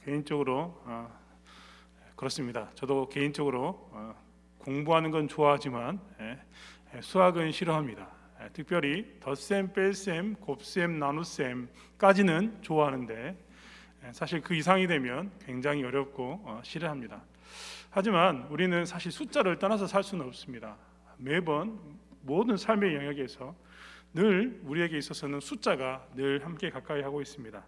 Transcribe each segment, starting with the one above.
개인적으로 그렇습니다. 저도 개인적으로 공부하는 건 좋아하지만 수학은 싫어합니다. 특별히 덧셈, 뺄셈, 곱셈, 나눗셈까지는 좋아하는데 사실 그 이상이 되면 굉장히 어렵고 싫어합니다. 하지만 우리는 사실 숫자를 떠나서 살 수는 없습니다. 매번 모든 삶의 영역에서 늘 우리에게 있어서는 숫자가 늘 함께 가까이 하고 있습니다.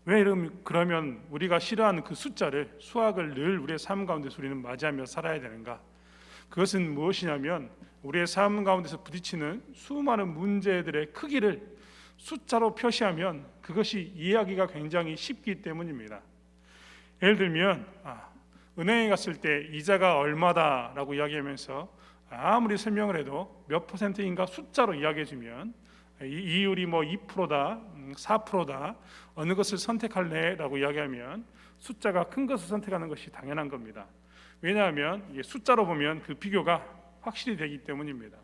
왜 그러면 우리가 싫어하는 그 숫자를, 수학을 늘 우리의 삶 가운데서 우리는 맞이하며 살아야 되는가? 그것은 무엇이냐면 우리의 삶 가운데서 부딪히는 수많은 문제들의 크기를 숫자로 표시하면 그것이 이해하기가 굉장히 쉽기 때문입니다. 예를 들면 은행에 갔을 때 이자가 얼마다라고 이야기하면서 아무리 설명을 해도 몇 퍼센트인가 숫자로 이야기해주면 이율이 2%다, 4%다, 어느 것을 선택할래라고 이야기하면 숫자가 큰 것을 선택하는 것이 당연한 겁니다. 왜냐하면 숫자로 보면 그 비교가 확실히 되기 때문입니다.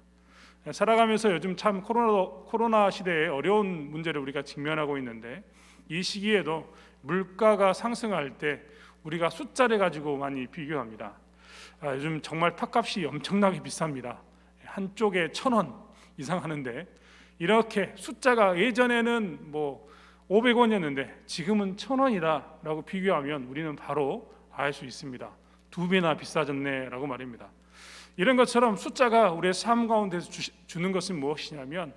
살아가면서 요즘 참 코로나 시대에 어려운 문제를 우리가 직면하고 있는데 이 시기에도 물가가 상승할 때 우리가 숫자를 가지고 많이 비교합니다. 요즘 정말 팥값이 엄청나게 비쌉니다. 한쪽에 1,000원 이상 하는데 이렇게 숫자가 예전에는 500원이었는데 지금은 1,000원이다라고 비교하면 우리는 바로 알 수 있습니다. 2배나 비싸졌네라고 말입니다. 이런 것처럼 숫자가 우리의 삶 가운데서 주는 것은 무엇이냐면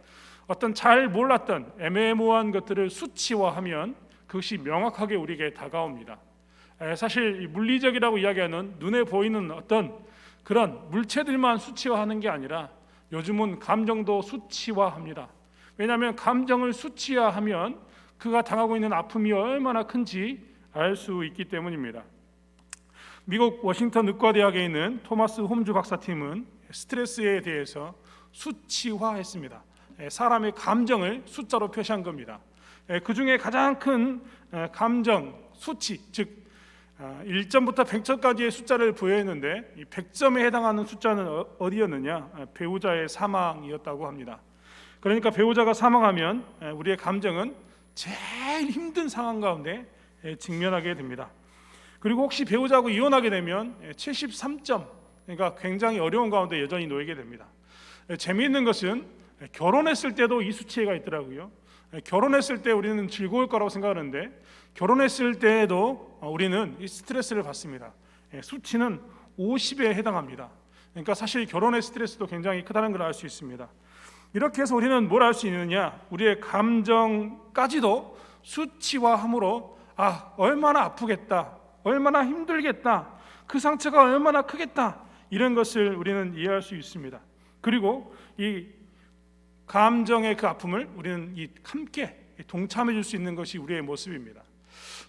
어떤 잘 몰랐던 애매모호한 것들을 수치화하면 그것이 명확하게 우리에게 다가옵니다. 사실 물리적이라고 이야기하는 눈에 보이는 어떤 그런 물체들만 수치화하는 게 아니라 요즘은 감정도 수치화합니다. 왜냐하면 감정을 수치화하면 그가 당하고 있는 아픔이 얼마나 큰지 알 수 있기 때문입니다. 미국 워싱턴 의과대학에 있는 토마스 홈즈 박사팀은 스트레스에 대해서 수치화했습니다. 사람의 감정을 숫자로 표시한 겁니다. 그 중에 가장 큰 감정 수치, 즉 1점부터 100점까지의 숫자를 부여했는데 이 100점에 해당하는 숫자는 어디였느냐? 배우자의 사망이었다고 합니다. 그러니까 배우자가 사망하면 우리의 감정은 제일 힘든 상황 가운데 직면하게 됩니다. 그리고 혹시 배우자하고 이혼하게 되면 73점, 그러니까 굉장히 어려운 가운데 여전히 놓이게 됩니다. 재미있는 것은 결혼했을 때도 이 수치가 있더라고요. 결혼했을 때 우리는 즐거울 거라고 생각하는데 결혼했을 때에도 우리는 이 스트레스를 받습니다. 수치는 50에 해당합니다. 그러니까 사실 결혼의 스트레스도 굉장히 크다는 걸 알 수 있습니다. 이렇게 해서 우리는 뭘 알 수 있느냐? 우리의 감정까지도 수치화함으로 얼마나 아프겠다, 얼마나 힘들겠다, 그 상처가 얼마나 크겠다, 이런 것을 우리는 이해할 수 있습니다. 그리고 이 감정의 그 아픔을 우리는 함께 동참해 줄 수 있는 것이 우리의 모습입니다.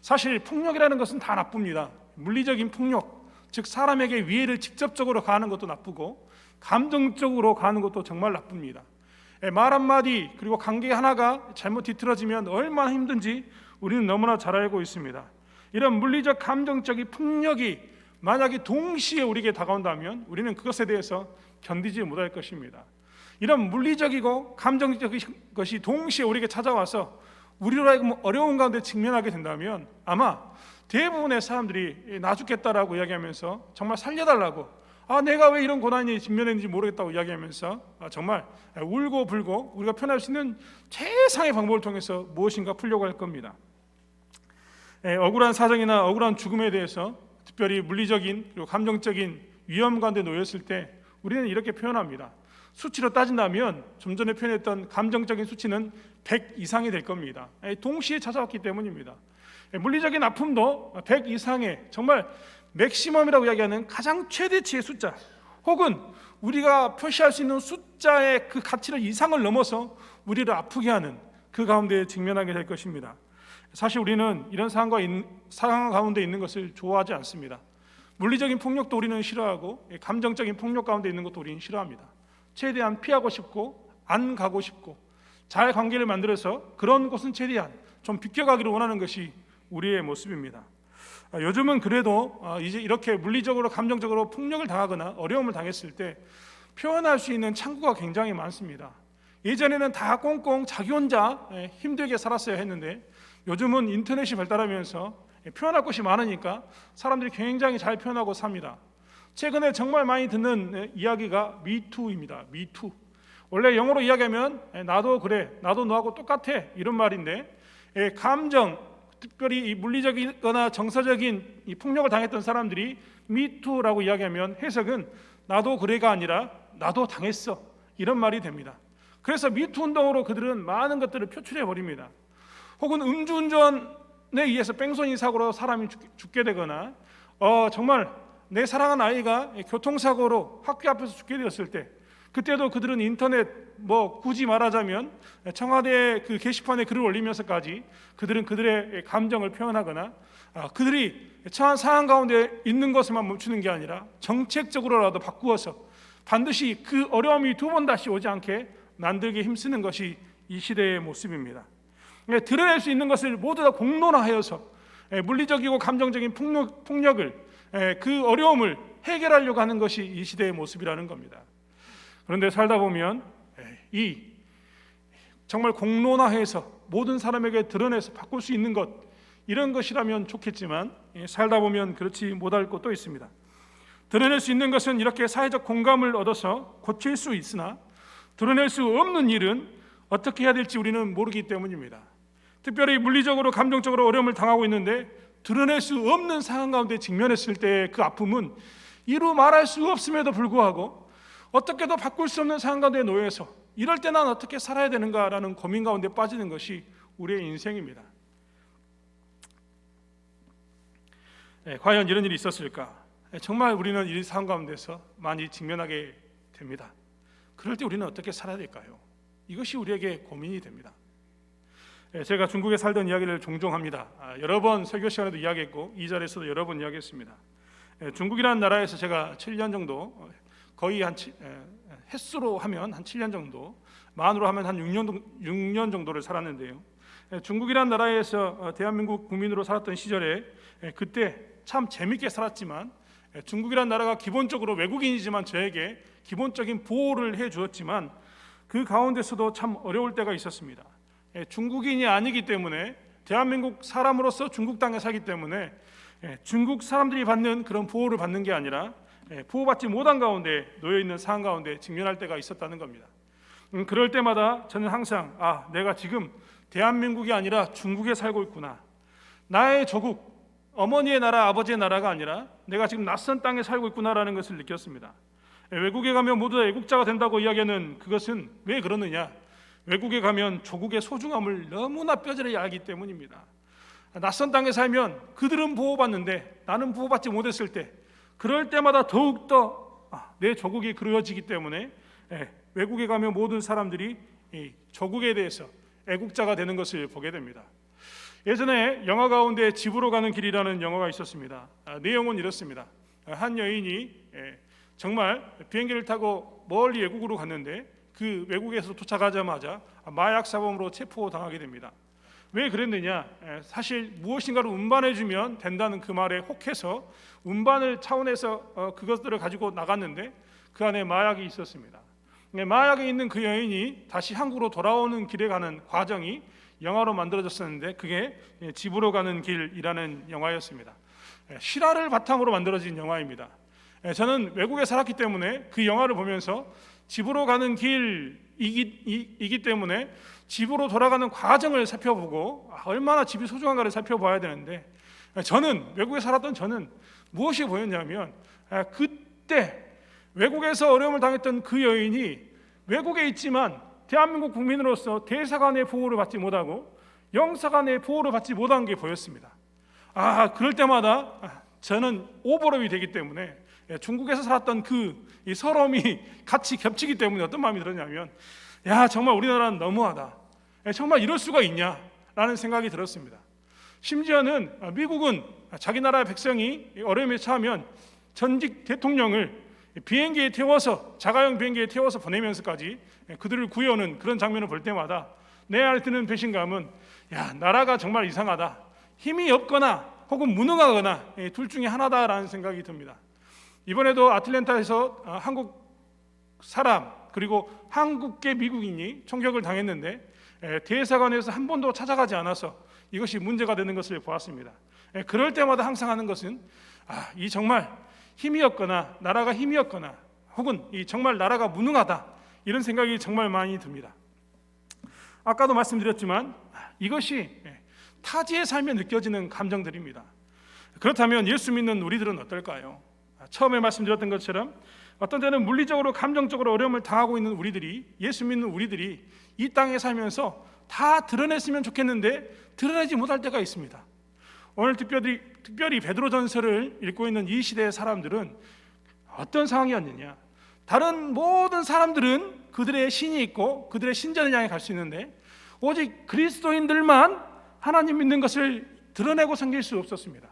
사실 폭력이라는 것은 다 나쁩니다. 물리적인 폭력, 즉 사람에게 위해를 직접적으로 가하는 것도 나쁘고 감정적으로 가하는 것도 정말 나쁩니다. 말 한마디 그리고 관계 하나가 잘못 뒤틀어지면 얼마나 힘든지 우리는 너무나 잘 알고 있습니다. 이런 물리적 감정적인 폭력이 만약에 동시에 우리에게 다가온다면 우리는 그것에 대해서 견디지 못할 것입니다. 이런 물리적이고 감정적인 것이 동시에 우리에게 찾아와서 우리로 하여금 어려운 가운데 직면하게 된다면 아마 대부분의 사람들이 나 죽겠다라고 이야기하면서 정말 살려달라고, 내가 왜 이런 고난이 직면했는지 모르겠다고 이야기하면서 정말 울고 불고 우리가 표현할 수 있는 최상의 방법을 통해서 무엇인가 풀려고 할 겁니다. 억울한 사정이나 억울한 죽음에 대해서 특별히 물리적인 그리고 감정적인 위험 가운데 놓였을 때 우리는 이렇게 표현합니다. 수치로 따진다면 좀 전에 표현했던 감정적인 수치는 100 이상이 될 겁니다. 동시에 찾아왔기 때문입니다. 물리적인 아픔도 100 이상의 정말 맥시멈이라고 이야기하는 가장 최대치의 숫자, 혹은 우리가 표시할 수 있는 숫자의 그 가치를 이상을 넘어서 우리를 아프게 하는 그 가운데 직면하게 될 것입니다. 사실 우리는 이런 상황 가운데 있는 것을 좋아하지 않습니다. 물리적인 폭력도 우리는 싫어하고 감정적인 폭력 가운데 있는 것도 우리는 싫어합니다. 최대한 피하고 싶고 안 가고 싶고 잘 관계를 만들어서 그런 곳은 최대한 좀 비껴가기를 원하는 것이 우리의 모습입니다. 요즘은 그래도 이제 이렇게 물리적으로 감정적으로 폭력을 당하거나 어려움을 당했을 때 표현할 수 있는 창구가 굉장히 많습니다. 예전에는 다 꽁꽁 자기 혼자 힘들게 살았어야 했는데 요즘은 인터넷이 발달하면서 표현할 것이 많으니까 사람들이 굉장히 잘 표현하고 삽니다. 최근에 정말 많이 듣는 이야기가 미투입니다. 미투. 원래 영어로 이야기하면 나도 그래, 나도 너하고 똑같아 이런 말인데, 감정, 특별히 이 물리적이거나 정서적인 이 폭력을 당했던 사람들이 미투라고 이야기하면 해석은 나도 그래가 아니라 나도 당했어 이런 말이 됩니다. 그래서 미투 운동으로 그들은 많은 것들을 표출해 버립니다. 혹은 음주운전에 의해서 뺑소니 사고로 사람이 죽게 되거나 정말 내 사랑하는 아이가 교통사고로 학교 앞에서 죽게 되었을 때, 그때도 그들은 인터넷 굳이 말하자면 청와대 그 게시판에 글을 올리면서까지 그들은 그들의 감정을 표현하거나 그들이 처한 상황 가운데 있는 것에만 멈추는 게 아니라 정책적으로라도 바꾸어서 반드시 그 어려움이 두 번 다시 오지 않게 만들기 힘쓰는 것이 이 시대의 모습입니다. 드러낼 수 있는 것을 모두 다 공론화하여서 물리적이고 감정적인 폭력을, 그 어려움을 해결하려고 하는 것이 이 시대의 모습이라는 겁니다. 그런데 살다 보면 이 정말 공론화해서 모든 사람에게 드러내서 바꿀 수 있는 것, 이런 것이라면 좋겠지만 살다 보면 그렇지 못할 것도 있습니다. 드러낼 수 있는 것은 이렇게 사회적 공감을 얻어서 고칠 수 있으나 드러낼 수 없는 일은 어떻게 해야 될지 우리는 모르기 때문입니다. 특별히 물리적으로 감정적으로 어려움을 당하고 있는데 드러낼 수 없는 상황 가운데 직면했을 때 그 아픔은 이루 말할 수 없음에도 불구하고 어떻게도 바꿀 수 없는 상황 가운데 놓여서 이럴 때 난 어떻게 살아야 되는가라는 고민 가운데 빠지는 것이 우리의 인생입니다. 과연 이런 일이 있었을까? 정말 우리는 이 상황 가운데서 많이 직면하게 됩니다. 그럴 때 우리는 어떻게 살아야 될까요? 이것이 우리에게 고민이 됩니다. 제가 중국에 살던 이야기를 종종 합니다. 여러 번 설교 시간에도 이야기했고 이 자리에서도 여러 번 이야기했습니다. 중국이라는 나라에서 제가 7년 정도, 거의 횟수로 하면 한 7년 정도, 만으로 하면 한 6년 정도를 살았는데요. 중국이라는 나라에서 대한민국 국민으로 살았던 시절에 그때 참 재밌게 살았지만, 중국이라는 나라가 기본적으로 외국인이지만 저에게 기본적인 보호를 해주었지만 그 가운데서도 참 어려울 때가 있었습니다. 중국인이 아니기 때문에, 대한민국 사람으로서 중국 땅에 살기 때문에 중국 사람들이 받는 그런 보호를 받는 게 아니라 보호받지 못한 가운데 놓여있는 상황 가운데 직면할 때가 있었다는 겁니다. 그럴 때마다 저는 항상 내가 지금 대한민국이 아니라 중국에 살고 있구나, 나의 조국, 어머니의 나라, 아버지의 나라가 아니라 내가 지금 낯선 땅에 살고 있구나라는 것을 느꼈습니다. 외국에 가면 모두 다 애국자가 된다고 이야기하는 그것은 왜 그러느냐? 외국에 가면 조국의 소중함을 너무나 뼈저리 알기 때문입니다. 낯선 땅에 살면 그들은 보호받는데 나는 보호받지 못했을 때, 그럴 때마다 더욱더 내 조국이 그려지기 때문에 외국에 가면 모든 사람들이 이 조국에 대해서 애국자가 되는 것을 보게 됩니다. 예전에 영화 가운데 집으로 가는 길이라는 영화가 있었습니다. 내용은 이렇습니다. 한 여인이 정말 비행기를 타고 멀리 외국으로 갔는데 그 외국에서 도착하자마자 마약 사범으로 체포당하게 됩니다. 왜 그랬느냐? 사실 무엇인가를 운반해주면 된다는 그 말에 혹해서 운반을 차원해서 그것들을 가지고 나갔는데 그 안에 마약이 있었습니다. 마약에 있는 그 여인이 다시 한국으로 돌아오는 길에 가는 과정이 영화로 만들어졌었는데 그게 집으로 가는 길이라는 영화였습니다. 실화를 바탕으로 만들어진 영화입니다. 저는 외국에 살았기 때문에 그 영화를 보면서 집으로 가는 길이기 때문에 집으로 돌아가는 과정을 살펴보고 얼마나 집이 소중한가를 살펴봐야 되는데, 저는 외국에 살았던 저는 무엇이 보였냐면 그때 외국에서 어려움을 당했던 그 여인이 외국에 있지만 대한민국 국민으로서 대사관의 보호를 받지 못하고 영사관의 보호를 받지 못한 게 보였습니다. 그럴 때마다 저는 오버랩이 되기 때문에 중국에서 살았던 이 서러움이 같이 겹치기 때문에 어떤 마음이 들었냐면 정말 우리나라는 너무하다, 정말 이럴 수가 있냐라는 생각이 들었습니다. 심지어는 미국은 자기 나라의 백성이 어려움에 처하면 전직 대통령을 비행기에 태워서, 자가용 비행기에 태워서 보내면서까지 그들을 구해오는 그런 장면을 볼 때마다 내 안에 드는 배신감은 나라가 정말 이상하다, 힘이 없거나 혹은 무능하거나 둘 중에 하나다라는 생각이 듭니다. 이번에도 아틀랜타에서 한국 사람 그리고 한국계 미국인이 총격을 당했는데 대사관에서 한 번도 찾아가지 않아서 이것이 문제가 되는 것을 보았습니다. 그럴 때마다 항상 하는 것은 이 정말 힘이 없거나 나라가 힘이 없거나 혹은 이 정말 나라가 무능하다, 이런 생각이 정말 많이 듭니다. 아까도 말씀드렸지만 이것이 타지의 삶에 느껴지는 감정들입니다. 그렇다면 예수 믿는 우리들은 어떨까요? 처음에 말씀드렸던 것처럼 어떤 때는 물리적으로 감정적으로 어려움을 당하고 있는 우리들이, 예수 믿는 우리들이 이 땅에 살면서 다 드러냈으면 좋겠는데 드러내지 못할 때가 있습니다. 오늘 특별히 베드로전서를 읽고 있는 이 시대의 사람들은 어떤 상황이었느냐? 다른 모든 사람들은 그들의 신이 있고 그들의 신전을 향해 갈 수 있는데 오직 그리스도인들만 하나님 믿는 것을 드러내고 섬길 수 없었습니다.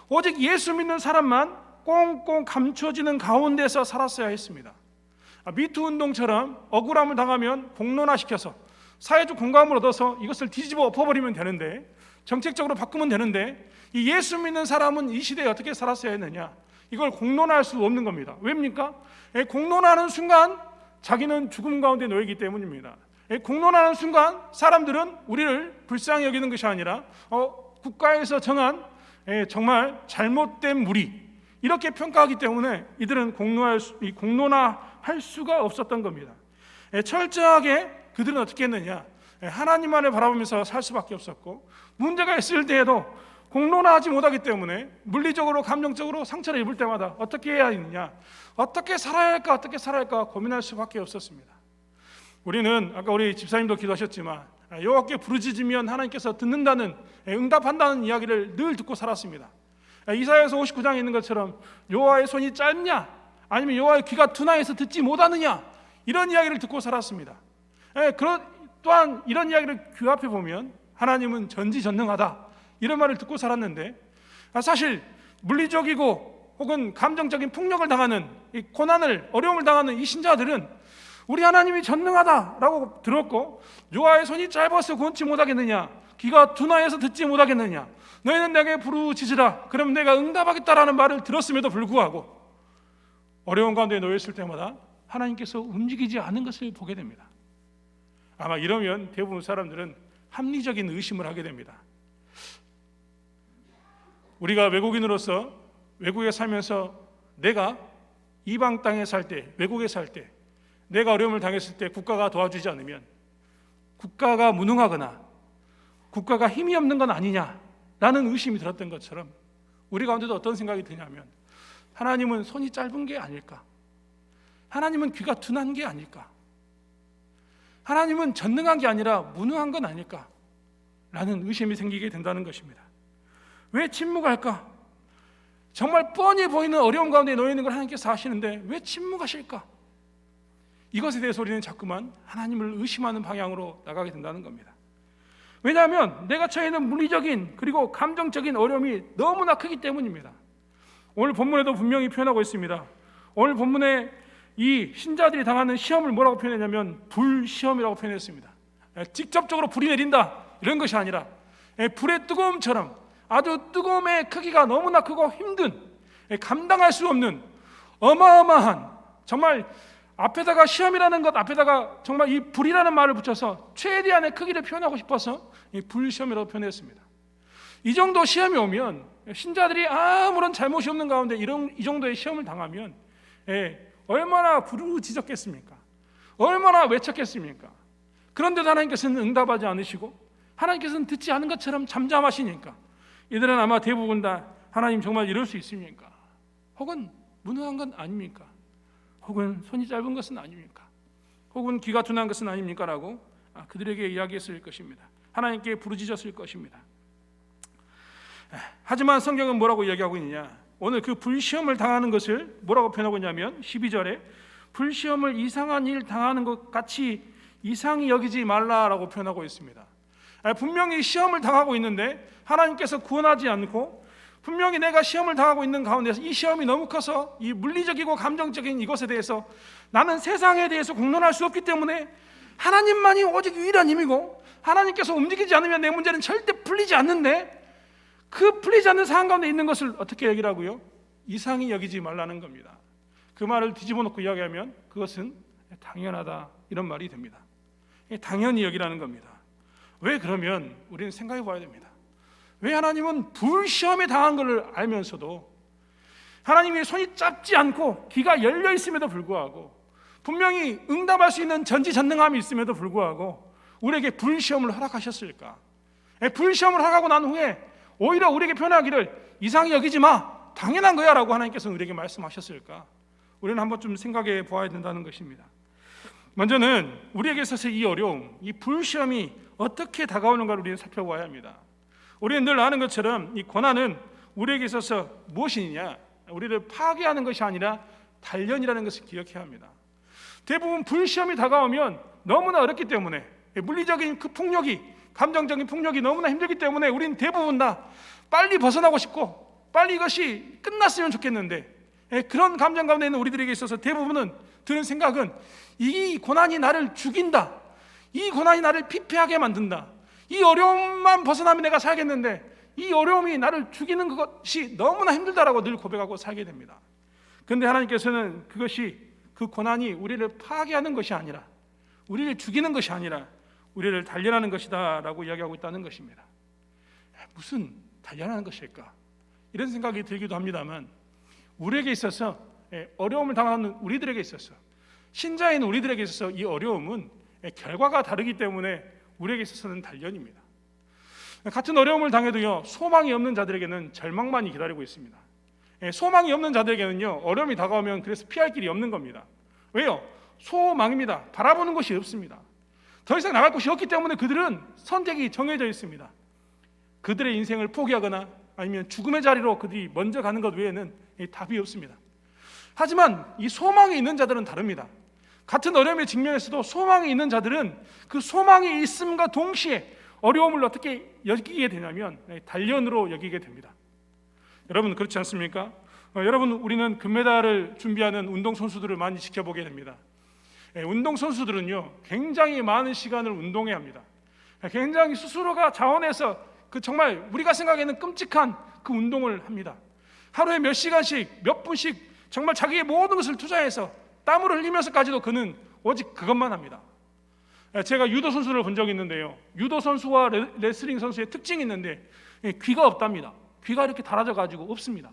오직 예수 믿는 사람만 꽁꽁 감춰지는 가운데서 살았어야 했습니다. 미투 운동처럼 억울함을 당하면 공론화시켜서 사회적 공감을 얻어서 이것을 뒤집어 엎어버리면 되는데, 정책적으로 바꾸면 되는데, 이 예수 믿는 사람은 이 시대에 어떻게 살았어야 했느냐? 이걸 공론화할 수 없는 겁니다. 왜입니까? 공론화하는 순간 자기는 죽음 가운데 놓이기 때문입니다. 공론화하는 순간 사람들은 우리를 불쌍히 여기는 것이 아니라 국가에서 정한 정말 잘못된 무리, 이렇게 평가하기 때문에 이들은 공론화할 수가 없었던 겁니다. 철저하게 그들은 어떻게 했느냐? 하나님만을 바라보면서 살 수밖에 없었고, 문제가 있을 때에도 공론화하지 못하기 때문에 물리적으로 감정적으로 상처를 입을 때마다 어떻게 해야 하느냐, 어떻게 살아야 할까 고민할 수밖에 없었습니다. 우리는 아까 우리 집사님도 기도하셨지만 여호와께 부르짖으면 하나님께서 듣는다는, 응답한다는 이야기를 늘 듣고 살았습니다. 이사야서 59장에 있는 것처럼 여호와의 손이 짧냐, 아니면 여호와의 귀가 둔하여서 듣지 못하느냐, 이런 이야기를 듣고 살았습니다. 또한 이런 이야기를 귀합해 보면 하나님은 전지전능하다, 이런 말을 듣고 살았는데, 사실 물리적이고 혹은 감정적인 폭력을 당하는, 이 고난을, 어려움을 당하는 이 신자들은 우리 하나님이 전능하다라고 들었고, 여호와의 손이 짧아서 구원치 못하겠느냐, 귀가 둔하여서 듣지 못하겠느냐, 너희는 내게 부르짖으라 그럼 내가 응답하겠다라는 말을 들었음에도 불구하고 어려운 가운데 놓였을 때마다 하나님께서 움직이지 않은 것을 보게 됩니다. 아마 이러면 대부분 사람들은 합리적인 의심을 하게 됩니다. 우리가 외국인으로서 외국에 살면서 내가 이방 땅에 살 때, 외국에 살 때 내가 어려움을 당했을 때 국가가 도와주지 않으면 국가가 무능하거나 국가가 힘이 없는 건 아니냐라는 의심이 들었던 것처럼, 우리 가운데도 어떤 생각이 드냐면 하나님은 손이 짧은 게 아닐까, 하나님은 귀가 둔한 게 아닐까, 하나님은 전능한 게 아니라 무능한 건 아닐까 라는 의심이 생기게 된다는 것입니다. 왜 침묵할까? 정말 뻔히 보이는 어려움 가운데 놓여 있는 걸 하나님께서 아시는데 왜 침묵하실까? 이것에 대해서 우리는 자꾸만 하나님을 의심하는 방향으로 나가게 된다는 겁니다. 왜냐하면 내가 처해 있는 물리적인 그리고 감정적인 어려움이 너무나 크기 때문입니다. 오늘 본문에도 분명히 표현하고 있습니다. 오늘 본문에 이 신자들이 당하는 시험을 뭐라고 표현했냐면 불시험이라고 표현했습니다. 직접적으로 불이 내린다 이런 것이 아니라 불의 뜨거움처럼 아주 뜨거움의 크기가 너무나 크고 힘든, 감당할 수 없는 어마어마한, 정말 앞에다가 시험이라는 것 앞에다가 정말 이 불이라는 말을 붙여서 최대한의 크기를 표현하고 싶어서 이 불시험이라고 표현했습니다. 이 정도 시험이 오면 신자들이 아무런 잘못이 없는 가운데 이 정도의 시험을 당하면 얼마나 부르짖었겠습니까? 얼마나 외쳤겠습니까? 그런데도 하나님께서는 응답하지 않으시고 하나님께서는 듣지 않은 것처럼 잠잠하시니까 이들은 아마 대부분 다 하나님 정말 이럴 수 있습니까? 혹은 무능한 건 아닙니까? 혹은 손이 짧은 것은 아닙니까? 혹은 귀가 둔한 것은 아닙니까? 라고 그들에게 이야기했을 것입니다. 하나님께 부르짖었을 것입니다. 하지만 성경은 뭐라고 이야기하고 있느냐? 오늘 그 불시험을 당하는 것을 뭐라고 표현하고 있냐면 12절에 불시험을 이상한 일 당하는 것 같이 이상히 여기지 말라라고 표현하고 있습니다. 분명히 시험을 당하고 있는데 하나님께서 구원하지 않고, 분명히 내가 시험을 당하고 있는 가운데서 이 시험이 너무 커서 이 물리적이고 감정적인 이것에 대해서 나는 세상에 대해서 공론할 수 없기 때문에 하나님만이 오직 유일한 힘이고 하나님께서 움직이지 않으면 내 문제는 절대 풀리지 않는데, 그 풀리지 않는 상황 가운데 있는 것을 어떻게 여기라고요? 이상히 여기지 말라는 겁니다. 그 말을 뒤집어 놓고 이야기하면 그것은 당연하다 이런 말이 됩니다. 당연히 여기라는 겁니다. 왜 그러면 우리는 생각해 봐야 됩니다. 왜 하나님은 불시험에 당한 걸 알면서도 하나님이 손이 짧지 않고 귀가 열려 있음에도 불구하고 분명히 응답할 수 있는 전지전능함이 있음에도 불구하고 우리에게 불시험을 허락하셨을까? 불시험을 허락하고 난 후에 오히려 우리에게 표현하기를 이상히 여기지 마, 당연한 거야 라고 하나님께서 우리에게 말씀하셨을까? 우리는 한번 좀 생각해 보아야 된다는 것입니다. 먼저는 우리에게 있어서 이 어려움, 이 불시험이 어떻게 다가오는가를 우리는 살펴봐야 합니다. 우리는 늘 아는 것처럼 이 고난은 우리에게 있어서 무엇이냐, 우리를 파괴하는 것이 아니라 단련이라는 것을 기억해야 합니다. 대부분 불시험이 다가오면 너무나 어렵기 때문에, 물리적인 그 폭력이, 감정적인 폭력이 너무나 힘들기 때문에 우리는 대부분 다 빨리 벗어나고 싶고 빨리 이것이 끝났으면 좋겠는데, 그런 감정 가운데 있는 우리들에게 있어서 대부분은 드는 생각은 이 고난이 나를 죽인다, 이 고난이 나를 피폐하게 만든다, 이 어려움만 벗어나면 내가 살겠는데 이 어려움이 나를 죽이는 것이 너무나 힘들다라고 늘 고백하고 살게 됩니다. 그런데 하나님께서는 그것이, 그 고난이 우리를 파괴하는 것이 아니라, 우리를 죽이는 것이 아니라 우리를 단련하는 것이다 라고 이야기하고 있다는 것입니다. 무슨 단련하는 것일까? 이런 생각이 들기도 합니다만, 우리에게 있어서, 어려움을 당하는 우리들에게 있어서, 신자인 우리들에게 있어서 이 어려움은 결과가 다르기 때문에 우리에게 있어서는 단련입니다. 같은 어려움을 당해도요, 소망이 없는 자들에게는 절망만이 기다리고 있습니다. 소망이 없는 자들에게는요, 어려움이 다가오면 그래서 피할 길이 없는 겁니다. 왜요? 소망입니다. 바라보는 것이 없습니다. 더 이상 나갈 곳이 없기 때문에 그들은 선택이 정해져 있습니다. 그들의 인생을 포기하거나 아니면 죽음의 자리로 그들이 먼저 가는 것 외에는 답이 없습니다. 하지만 이 소망이 있는 자들은 다릅니다. 같은 어려움에 직면해서도 소망이 있는 자들은 그 소망이 있음과 동시에 어려움을 어떻게 여기게 되냐면 단련으로 여기게 됩니다. 여러분 그렇지 않습니까? 여러분, 우리는 금메달을 준비하는 운동선수들을 많이 지켜보게 됩니다. 운동선수들은요, 굉장히 많은 시간을 운동해야 합니다. 굉장히 스스로가 자원해서 그 정말 우리가 생각하는 끔찍한 그 운동을 합니다. 하루에 몇 시간씩, 몇 분씩 정말 자기의 모든 것을 투자해서 땀을 흘리면서까지도 그는 오직 그것만 합니다. 제가 유도 선수를 본 적이 있는데요, 유도 선수와 레슬링 선수의 특징이 있는데 귀가 없답니다. 귀가 이렇게 달아져 가지고 없습니다.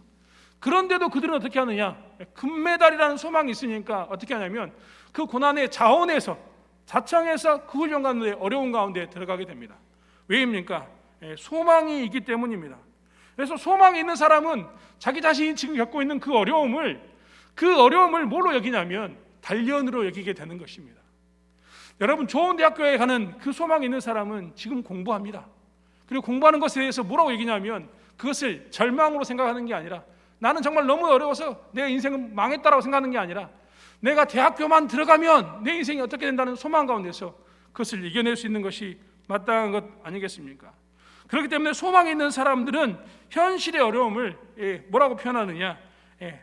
그런데도 그들은 어떻게 하느냐, 금메달이라는 소망이 있으니까 어떻게 하냐면 그 고난의 자원에서, 자청해서 그 훈련 가운데, 어려운 가운데 들어가게 됩니다. 왜입니까? 소망이 있기 때문입니다. 그래서 소망이 있는 사람은 자기 자신이 지금 겪고 있는 그 어려움을 뭘로 여기냐면 단련으로 여기게 되는 것입니다. 여러분, 좋은 대학교에 가는 그 소망이 있는 사람은 지금 공부합니다. 그리고 공부하는 것에 대해서 뭐라고 얘기냐면 그것을 절망으로 생각하는 게 아니라, 나는 정말 너무 어려워서 내 인생은 망했다라고 생각하는 게 아니라 내가 대학교만 들어가면 내 인생이 어떻게 된다는 소망 가운데서 그것을 이겨낼 수 있는 것이 마땅한 것 아니겠습니까? 그렇기 때문에 소망이 있는 사람들은 현실의 어려움을 뭐라고 표현하느냐,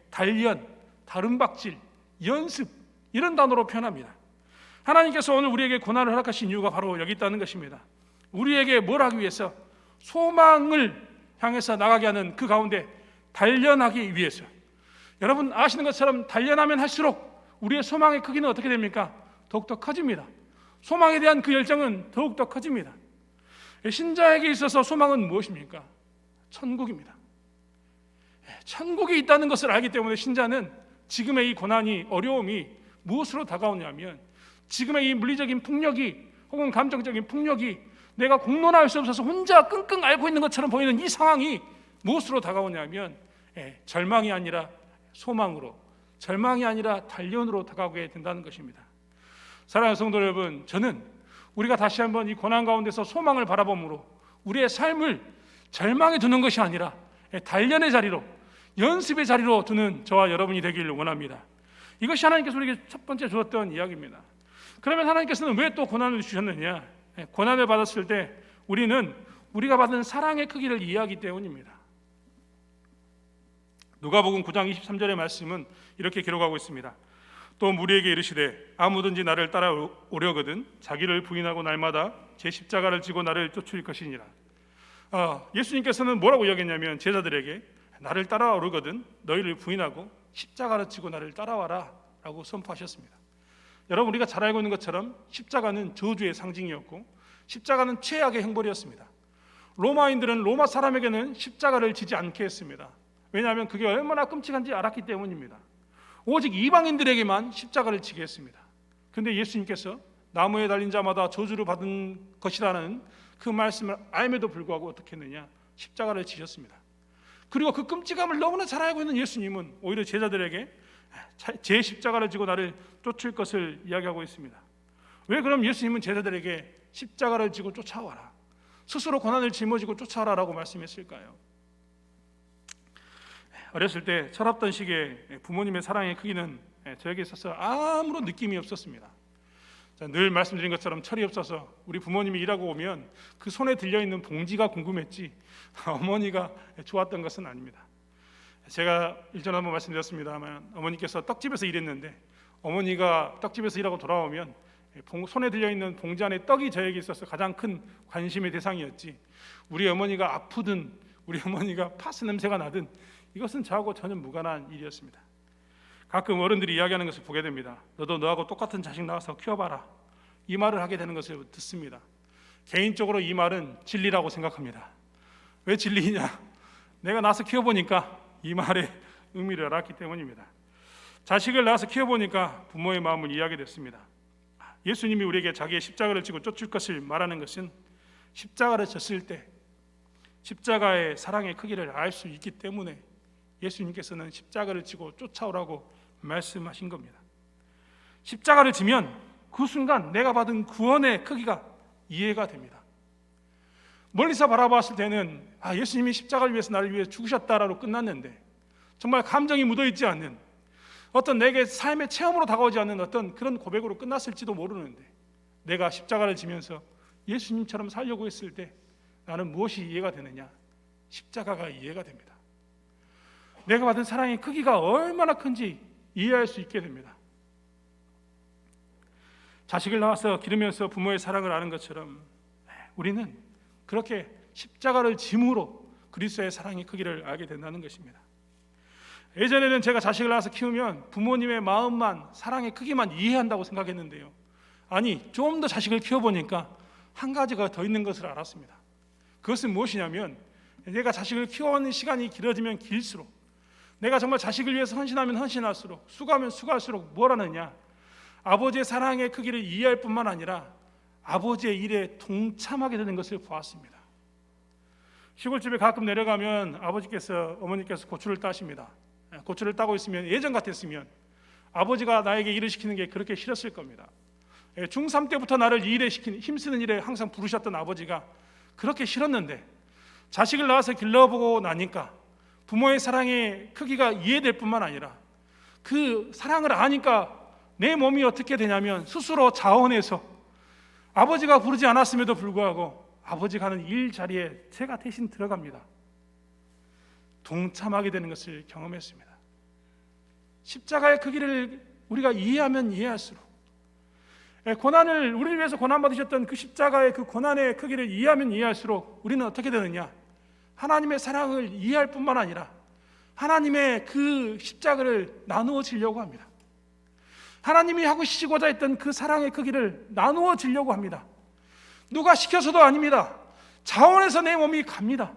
단련, 다름박질, 연습, 이런 단어로 표현합니다. 하나님께서 오늘 우리에게 고난을 허락하신 이유가 바로 여기 있다는 것입니다. 우리에게 뭘 하기 위해서? 소망을 향해서 나가게 하는 그 가운데 단련하기 위해서. 여러분 아시는 것처럼 단련하면 할수록 우리의 소망의 크기는 어떻게 됩니까? 더욱더 커집니다. 소망에 대한 그 열정은 더욱더 커집니다. 신자에게 있어서 소망은 무엇입니까? 천국입니다. 천국이 있다는 것을 알기 때문에 신자는 지금의 이 고난이, 어려움이 무엇으로 다가오냐면, 지금의 이 물리적인 폭력이 혹은 감정적인 폭력이 내가 공론화할 수 없어서 혼자 끙끙 앓고 있는 것처럼 보이는 이 상황이 무엇으로 다가오냐면 절망이 아니라 소망으로, 절망이 아니라 단련으로 다가오게 된다는 것입니다. 사랑하는 성도 여러분, 저는 우리가 다시 한번 이 고난 가운데서 소망을 바라봄으로 우리의 삶을 절망에 두는 것이 아니라 단련의 자리로, 연습의 자리로 두는 저와 여러분이 되기를 원합니다. 이것이 하나님께서 우리에게 첫 번째 주었던 이야기입니다. 그러면 하나님께서는 왜 또 고난을 주셨느냐? 고난을 받았을 때 우리는 우리가 받은 사랑의 크기를 이해하기 때문입니다. 누가복음 9장 23절의 말씀은 이렇게 기록하고 있습니다. 또 무리에게 이르시되 아무든지 나를 따라오려거든 자기를 부인하고 날마다 제 십자가를 지고 나를 쫓을 것이니라. 예수님께서는 뭐라고 이야기했냐면 제자들에게 나를 따라오려거든 너희를 부인하고 십자가를 지고 나를 따라와라 라고 선포하셨습니다. 여러분, 우리가 잘 알고 있는 것처럼 십자가는 저주의 상징이었고 십자가는 최악의 형벌이었습니다. 로마인들은 로마 사람에게는 십자가를 지지 않게 했습니다. 왜냐하면 그게 얼마나 끔찍한지 알았기 때문입니다. 오직 이방인들에게만 십자가를 지게 했습니다. 그런데 예수님께서 나무에 달린 자마다 저주를 받은 것이라는 그 말씀을 알면도 불구하고 어떻게 했느냐? 십자가를 지셨습니다. 그리고 그 끔찍함을 너무나 잘 알고 있는 예수님은 오히려 제자들에게 제 십자가를 지고 나를 쫓을 것을 이야기하고 있습니다. 왜 그럼 예수님은 제자들에게 십자가를 지고 쫓아와라, 스스로 고난을 짊어지고 쫓아와라라고 말씀했을까요? 어렸을 때 철없던 시기에 부모님의 사랑의 크기는 저에게 있어서 아무런 느낌이 없었습니다. 늘 말씀드린 것처럼 철이 없어서 우리 부모님이 일하고 오면 그 손에 들려있는 봉지가 궁금했지 어머니가 좋았던 것은 아닙니다. 제가 일전에 한번 말씀드렸습니다만 어머니께서 떡집에서 일했는데 어머니가 떡집에서 일하고 돌아오면 손에 들려있는 봉지 안에 떡이 저에게 있어서 가장 큰 관심의 대상이었지, 우리 어머니가 아프든 우리 어머니가 파스 냄새가 나든 이것은 저하고 전혀 무관한 일이었습니다. 가끔 어른들이 이야기하는 것을 보게 됩니다. 너도 너하고 똑같은 자식 낳아서 키워봐라, 이 말을 하게 되는 것을 듣습니다. 개인적으로 이 말은 진리라고 생각합니다. 왜 진리냐? 내가 낳아서 키워보니까 이 말의 의미를 알았기 때문입니다. 자식을 낳아서 키워보니까 부모의 마음을 이해하게 됐습니다. 예수님이 우리에게 자기의 십자가를 지고 쫓을 것을 말하는 것은 십자가를 졌을 때 십자가의 사랑의 크기를 알 수 있기 때문에 예수님께서는 십자가를 지고 쫓아오라고 말씀하신 겁니다. 십자가를 지면 그 순간 내가 받은 구원의 크기가 이해가 됩니다. 멀리서 바라봤을 때는 예수님이 십자가를 위해서 나를 위해 죽으셨다라고 끝났는데, 정말 감정이 묻어있지 않는 어떤 내게 삶의 체험으로 다가오지 않는 어떤 그런 고백으로 끝났을지도 모르는데, 내가 십자가를 지면서 예수님처럼 살려고 했을 때 나는 무엇이 이해가 되느냐? 십자가가 이해가 됩니다. 내가 받은 사랑의 크기가 얼마나 큰지 이해할 수 있게 됩니다. 자식을 낳아서 기르면서 부모의 사랑을 아는 것처럼 우리는 그렇게 십자가를 짐으로 그리스도의 사랑의 크기를 알게 된다는 것입니다. 예전에는 제가 자식을 낳아서 키우면 부모님의 마음만, 사랑의 크기만 이해한다고 생각했는데요, 아니, 좀 더 자식을 키워보니까 한 가지가 더 있는 것을 알았습니다. 그것은 무엇이냐면, 내가 자식을 키워오는 시간이 길어지면 길수록, 내가 정말 자식을 위해서 헌신하면 헌신할수록, 수고하면 수고할수록 뭘 하느냐? 아버지의 사랑의 크기를 이해할 뿐만 아니라 아버지의 일에 동참하게 되는 것을 보았습니다. 시골집에 가끔 내려가면 어머니께서 고추를 따십니다. 고추를 따고 있으면, 예전 같았으면 아버지가 나에게 일을 시키는 게 그렇게 싫었을 겁니다. 중3 때부터 나를 힘쓰는 일에 항상 부르셨던 아버지가 그렇게 싫었는데, 자식을 낳아서 길러보고 나니까 부모의 사랑의 크기가 이해될 뿐만 아니라 그 사랑을 아니까 내 몸이 어떻게 되냐면 스스로 자원해서 아버지가 부르지 않았음에도 불구하고 아버지가 하는 일 자리에 제가 대신 들어갑니다. 동참하게 되는 것을 경험했습니다. 십자가의 크기를 우리가 이해하면 이해할수록, 우리를 위해서 고난받으셨던 그 십자가의 그 고난의 크기를 이해하면 이해할수록 우리는 어떻게 되느냐? 하나님의 사랑을 이해할 뿐만 아니라 하나님의 그 십자가를 나누어 지려고 합니다. 하나님이 하고 시고자 했던 그 사랑의 크기를 나누어 지려고 합니다. 누가 시켜서도 아닙니다. 자원해서 내 몸이 갑니다.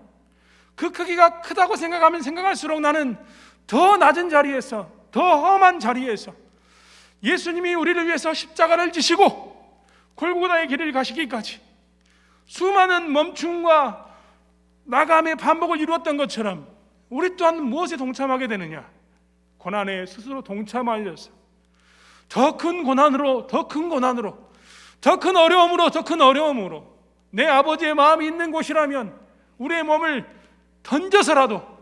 그 크기가 크다고 생각하면 생각할수록 나는 더 낮은 자리에서, 더 험한 자리에서 예수님이 우리를 위해서 십자가를 지시고 골고다의 길을 가시기까지 수많은 멈춤과 나감의 반복을 이루었던 것처럼 우리 또한 무엇에 동참하게 되느냐? 고난에 스스로 동참하여서 더 큰 고난으로, 더 큰 고난으로, 더 큰 어려움으로, 더 큰 어려움으로 내 아버지의 마음이 있는 곳이라면 우리의 몸을 던져서라도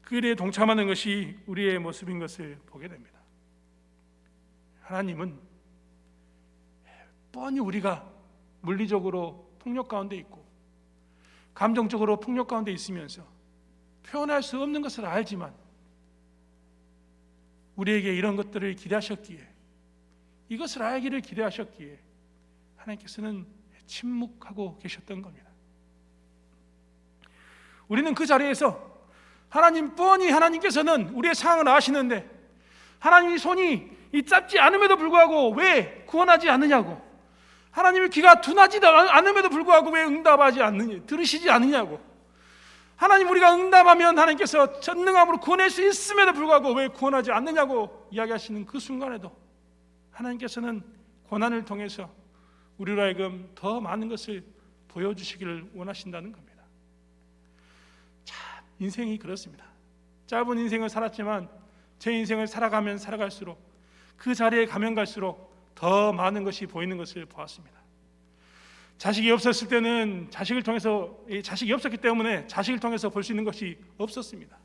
그 일에 동참하는 것이 우리의 모습인 것을 보게 됩니다. 하나님은 뻔히 우리가 물리적으로 폭력 가운데 있고 감정적으로 폭력 가운데 있으면서 표현할 수 없는 것을 알지만 우리에게 이런 것들을 기대하셨기에, 이것을 알기를 기대하셨기에 하나님께서는 침묵하고 계셨던 겁니다. 우리는 그 자리에서 하나님께서는 우리의 상황을 아시는데 하나님이 손이 이 짧지 않음에도 불구하고 왜 구원하지 않느냐고, 하나님의 귀가 둔하지도 않음에도 불구하고 왜 응답하지 않느냐, 들으시지 않느냐고. 하나님, 우리가 응답하면 하나님께서 전능함으로 구원할 수 있음에도 불구하고 왜 구원하지 않느냐고 이야기하시는 그 순간에도 하나님께서는 고난을 통해서 우리로 하여금 더 많은 것을 보여주시기를 원하신다는 겁니다. 참, 인생이 그렇습니다. 짧은 인생을 살았지만 제 인생을 살아가면 살아갈수록 그 자리에 가면 갈수록 더 많은 것이 보이는 것을 보았습니다. 자식이 없었을 때는 자식이 없었기 때문에 자식을 통해서 볼 수 있는 것이 없었습니다.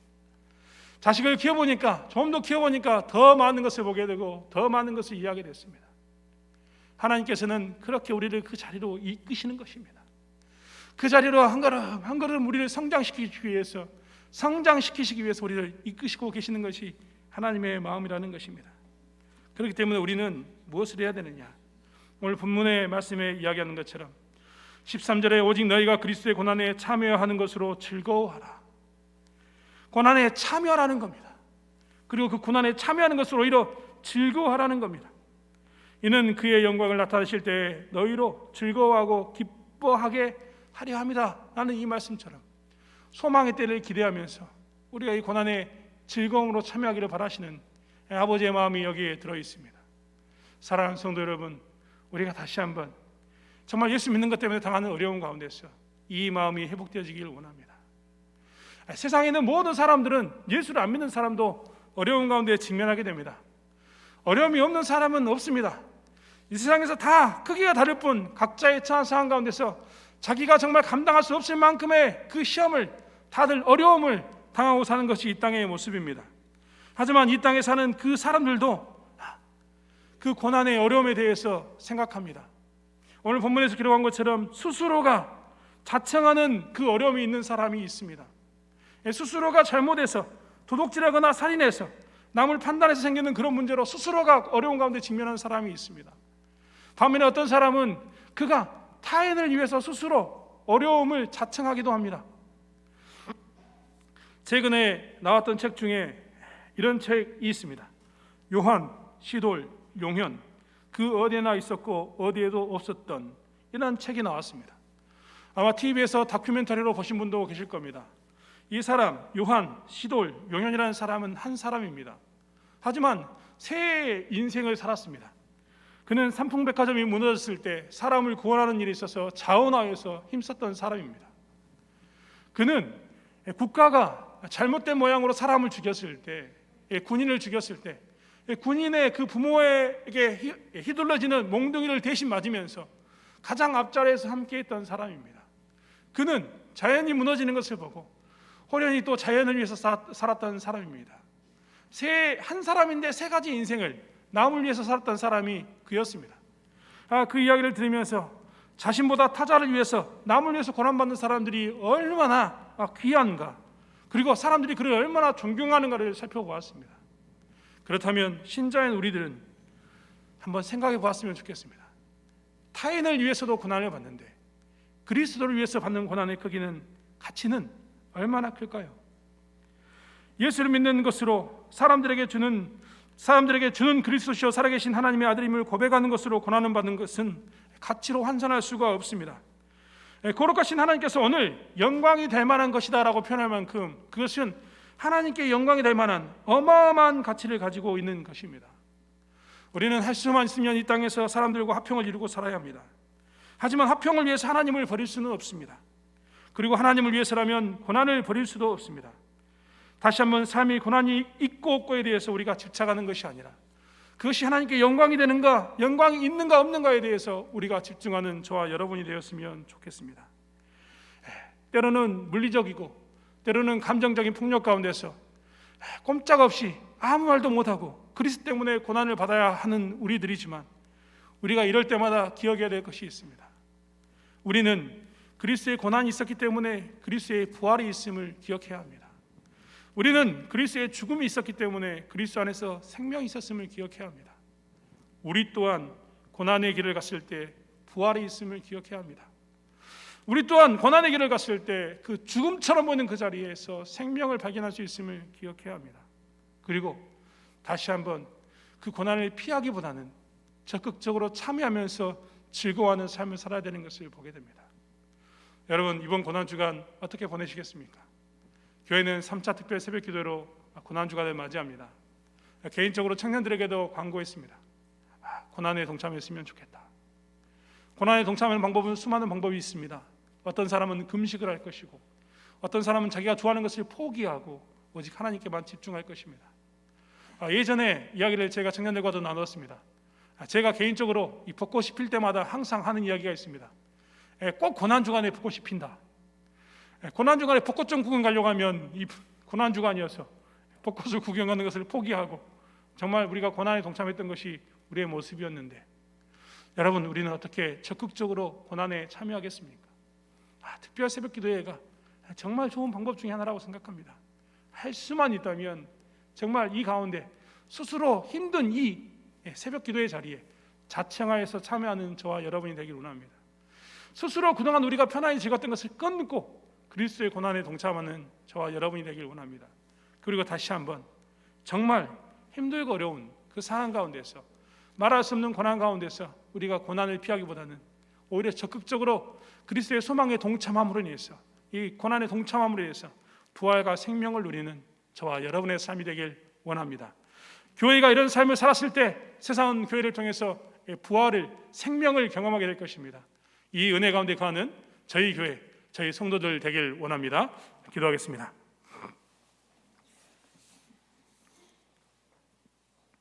자식을 키워보니까, 좀 더 키워보니까 더 많은 것을 보게 되고 더 많은 것을 이해하게 됐습니다. 하나님께서는 그렇게 우리를 그 자리로 이끄시는 것입니다. 그 자리로 한 걸음 한 걸음 우리를 성장시키기 위해서 우리를 이끄시고 계시는 것이 하나님의 마음이라는 것입니다. 그렇기 때문에 우리는 무엇을 해야 되느냐? 오늘 본문의 말씀에 이야기하는 것처럼 13절에 오직 너희가 그리스도의 고난에 참여하는 것으로 즐거워하라. 고난에 참여하라는 겁니다. 그리고 그 고난에 참여하는 것으로 오히려 즐거워하라는 겁니다. 이는 그의 영광을 나타내실 때 너희로 즐거워하고 기뻐하게 하려 합니다. 라는 이 말씀처럼 소망의 때를 기대하면서 우리가 이 고난에 즐거움으로 참여하기를 바라시는 아버지의 마음이 여기에 들어 있습니다. 사랑하는 성도 여러분, 우리가 다시 한번 정말 예수 믿는 것 때문에 당하는 어려움 가운데서 이 마음이 회복되어지기를 원합니다. 세상에 있는 모든 사람들은, 예수를 안 믿는 사람도 어려움 가운데 직면하게 됩니다. 어려움이 없는 사람은 없습니다. 이 세상에서 다 크기가 다를 뿐 각자의 처한 상황 가운데서 자기가 정말 감당할 수 없을 만큼의 그 시험을, 다들 어려움을 당하고 사는 것이 이 땅의 모습입니다. 하지만 이 땅에 사는 그 사람들도 그 고난의 어려움에 대해서 생각합니다. 오늘 본문에서 기록한 것처럼 스스로가 자청하는 그 어려움이 있는 사람이 있습니다. 스스로가 잘못해서 도둑질하거나 살인해서 남을 판단해서 생기는 그런 문제로 스스로가 어려운 가운데 직면하는 사람이 있습니다. 반면에 어떤 사람은 그가 타인을 위해서 스스로 어려움을 자청하기도 합니다. 최근에 나왔던 책 중에 이런 책이 있습니다. 요한, 시돌, 용현, 그 어디에나 있었고 어디에도 없었던, 이런 책이 나왔습니다. 아마 TV에서 다큐멘터리로 보신 분도 계실 겁니다. 이 사람, 요한, 시돌, 용현이라는 사람은 한 사람입니다. 하지만 새 인생을 살았습니다. 그는 삼풍백화점이 무너졌을 때 사람을 구원하는 일이 있어서 자원하여서 힘썼던 사람입니다. 그는 국가가 잘못된 모양으로 사람을 죽였을 때, 군인을 죽였을 때 군인의 그 부모에게 휘둘러지는 몽둥이를 대신 맞으면서 가장 앞자리에서 함께했던 사람입니다. 그는 자연이 무너지는 것을 보고 호련히 또 자연을 위해서 살았던 사람입니다. 한 사람인데 세 가지 인생을 남을 위해서 살았던 사람이 그였습니다. 그 이야기를 들으면서 자신보다 타자를 위해서, 남을 위해서 고난받는 사람들이 얼마나 귀한가, 그리고 사람들이 그를 얼마나 존경하는가를 살펴보았습니다. 그렇다면 신자인 우리들은 한번 생각해 보았으면 좋겠습니다. 타인을 위해서도 고난을 받는데 그리스도를 위해서 받는 고난의 크기는, 가치는 얼마나 클까요? 예수를 믿는 것으로 사람들에게 주는 그리스도시요 살아계신 하나님의 아들임을 고백하는 것으로 고난을 받는 것은 가치로 환산할 수가 없습니다. 거룩하신 하나님께서 오늘 영광이 될 만한 것이다라고 표현할 만큼 그것은 하나님께 영광이 될 만한 어마어마한 가치를 가지고 있는 것입니다. 우리는 할 수만 있으면 이 땅에서 사람들과 화평을 이루고 살아야 합니다. 하지만 화평을 위해서 하나님을 버릴 수는 없습니다. 그리고 하나님을 위해서라면 고난을 버릴 수도 없습니다. 다시 한번 삶이 고난이 있고 없고에 대해서 우리가 집착하는 것이 아니라 그것이 하나님께 영광이 되는가, 영광이 있는가 없는가에 대해서 우리가 집중하는 저와 여러분이 되었으면 좋겠습니다. 때로는 물리적이고 때로는 감정적인 폭력 가운데서 꼼짝없이 아무 말도 못하고 그리스도 때문에 고난을 받아야 하는 우리들이지만, 우리가 이럴 때마다 기억해야 될 것이 있습니다. 우리는 그리스도의 고난이 있었기 때문에 그리스도의 부활이 있음을 기억해야 합니다. 우리는 그리스도의 죽음이 있었기 때문에 그리스도 안에서 생명이 있었음을 기억해야 합니다. 우리 또한 고난의 길을 갔을 때 부활이 있음을 기억해야 합니다. 우리 또한 고난의 길을 갔을 때 그 죽음처럼 보이는 그 자리에서 생명을 발견할 수 있음을 기억해야 합니다. 그리고 다시 한번 그 고난을 피하기보다는 적극적으로 참여하면서 즐거워하는 삶을 살아야 되는 것을 보게 됩니다. 여러분, 이번 고난주간 어떻게 보내시겠습니까? 교회는 3차 특별 새벽기도로 고난주간을 맞이합니다. 개인적으로 청년들에게도 광고했습니다. 고난에 동참했으면 좋겠다. 고난에 동참하는 방법은 수많은 방법이 있습니다. 어떤 사람은 금식을 할 것이고, 어떤 사람은 자기가 좋아하는 것을 포기하고 오직 하나님께만 집중할 것입니다. 예전에 이야기를 제가 청년들과도 나눴습니다. 제가 개인적으로 이 벚꽃이 필 때마다 항상 하는 이야기가 있습니다. 꼭 고난주간에 벚꽃이 핀다. 고난주간에 벚꽃 좀 구경 가려고 하면 이 고난주간이어서 벚꽃을 구경하는 것을 포기하고 정말 우리가 고난에 동참했던 것이 우리의 모습이었는데, 여러분, 우리는 어떻게 적극적으로 고난에 참여하겠습니까? 특별 새벽기도회가 정말 좋은 방법 중에 하나라고 생각합니다. 할 수만 있다면 정말 이 가운데 스스로 힘든 이 새벽기도의 자리에 자청하여서 참여하는 저와 여러분이 되길 원합니다. 스스로 그동안 우리가 편안히 즐겼던 것을 끊고 그리스도의 고난에 동참하는 저와 여러분이 되길 원합니다. 그리고 다시 한번 정말 힘들고 어려운 그 상황 가운데서, 말할 수 없는 고난 가운데서 우리가 고난을 피하기보다는 오히려 적극적으로 그리스도의 소망에 동참함으로 인해서, 이 고난에 동참함으로 인해서 부활과 생명을 누리는 저와 여러분의 삶이 되길 원합니다. 교회가 이런 삶을 살았을 때 세상은 교회를 통해서 부활을, 생명을 경험하게 될 것입니다. 이 은혜 가운데 거하는 저희 교회, 저희 성도들 되길 원합니다. 기도하겠습니다.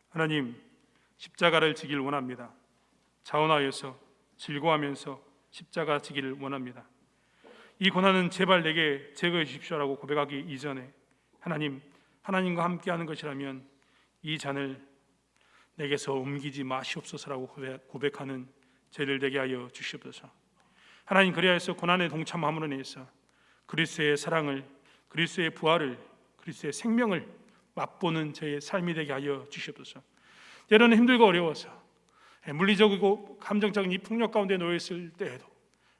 하나님, 십자가를 지길 원합니다. 자원하여서 즐거워하면서 십자가 지기를 원합니다. 이 고난은 제발 내게 제거해 주십시오라고 고백하기 이전에 하나님과 함께하는 것이라면 이 잔을 내게서 옮기지 마시옵소서라고 고백하는 저희들 되게 하여 주시옵소서. 하나님, 그리하여서 고난에 동참함으로 인해서 그리스도의 사랑을, 그리스도의 부활을, 그리스도의 생명을 맛보는 저의 삶이 되게 하여 주시옵소서. 때로는 힘들고 어려워서 물리적이고 감정적인 이 폭력 가운데 놓여 있을 때에도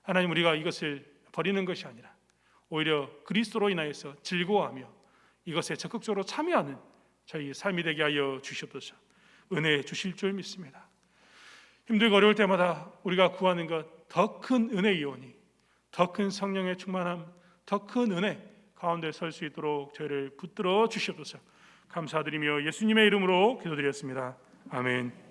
하나님, 우리가 이것을 버리는 것이 아니라 오히려 그리스도로 인하여서 즐거워하며 이것에 적극적으로 참여하는 저희 삶이 되게 하여 주시옵소서. 은혜 주실 줄 믿습니다. 힘들고 어려울 때마다 우리가 구하는 것, 더 큰 은혜이오니 더 큰 성령의 충만함, 더 큰 은혜 가운데 설 수 있도록 저희를 붙들어 주시옵소서. 감사드리며 예수님의 이름으로 기도드렸습니다. 아멘.